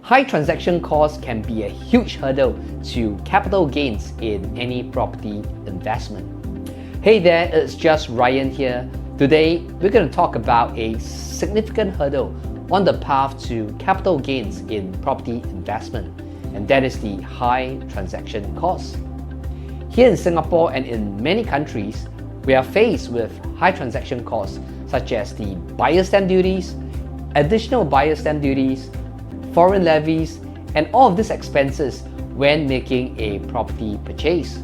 High transaction costs can be a huge hurdle to capital gains in any property investment. Hey there, it's just Ryan here. Today, we're going to talk about a significant hurdle on the path to capital gains in property investment, and that is the high transaction costs. Here in Singapore and in many countries, we are faced with high transaction costs such as the buyer stamp duties, additional buyer stamp duties, foreign levies, and all of these expenses when making a property purchase.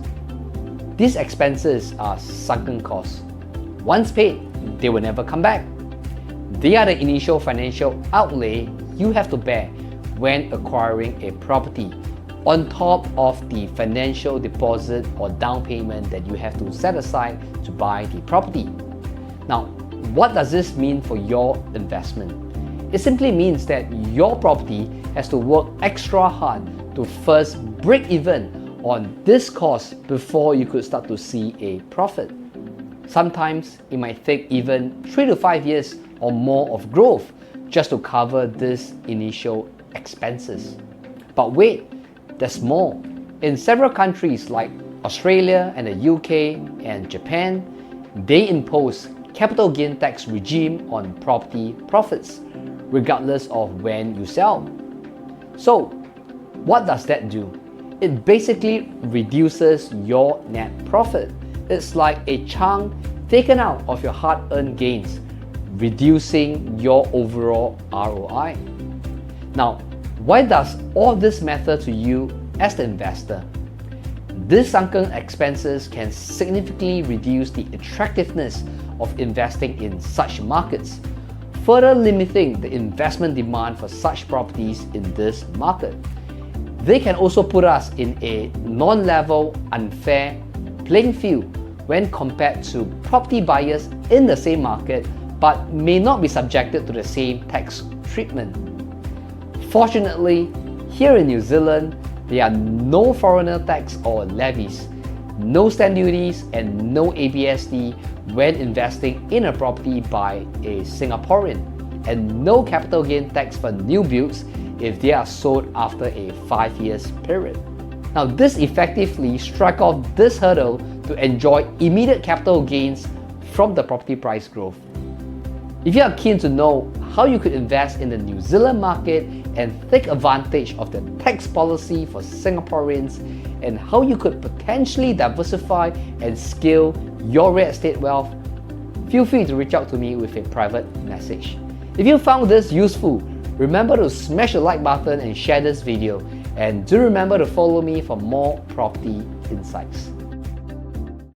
These expenses are sunken costs. Once paid, they will never come back. They are the initial financial outlay you have to bear when acquiring a property, on top of the financial deposit or down payment that you have to set aside to buy the property. Now, what does this mean for your investment? It simply means that your property has to work extra hard to first break even on this cost before you could start to see a profit. Sometimes it might take even 3 to 5 years or more of growth just to cover these initial expenses. But wait, there's more. In several countries like Australia and the UK and Japan, they impose capital gain tax regime on property profits, regardless of when you sell. So, what does that do? It basically reduces your net profit. It's like a chunk taken out of your hard-earned gains, reducing your overall ROI. Now, why does all this matter to you as the investor? These sunken expenses can significantly reduce the attractiveness of investing in such markets, further limiting the investment demand for such properties in this market. They can also put us in a non-level, unfair playing field when compared to property buyers in the same market but may not be subjected to the same tax treatment. Fortunately, here in New Zealand, there are no foreigner tax or levies, no stamp duties, and no ABSD when investing in a property by a Singaporean, and no capital gain tax for new builds if they are sold after a 5 years period. Now, this effectively strikes off this hurdle to enjoy immediate capital gains from the property price growth. If you are keen to know how you could invest in the New Zealand market and take advantage of the tax policy for Singaporeans, and how you could potentially diversify and scale your real estate wealth, feel free to reach out to me with a private message. If you found this useful, remember to smash the like button and share this video, and do remember to follow me for more property insights.